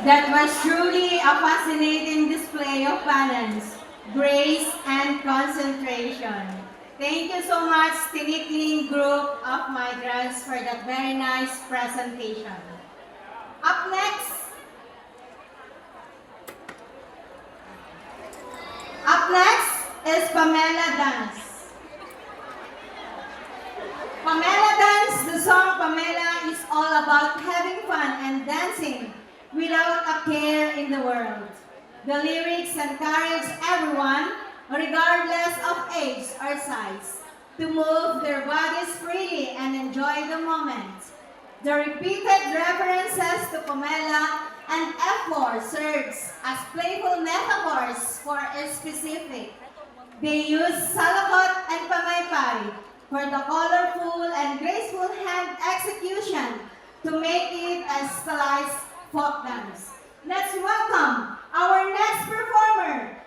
That was truly a fascinating display of balance, grace, and concentration. Thank you so much, Tinikling Group of Migrants, for that very nice presentation. Up next, is Pamela Dance. Pamela Dance, the song Pamela is all about having fun and dancing without a care in the world. The lyrics encourage everyone, regardless of age or size, to move their bodies freely and enjoy the moment. The repeated references to Pamela and F4 serves as playful metaphors for a specific. They use salakot and pamaypay for the colorful and graceful hand execution to make it a stylized folk dance. Let's welcome our next performer,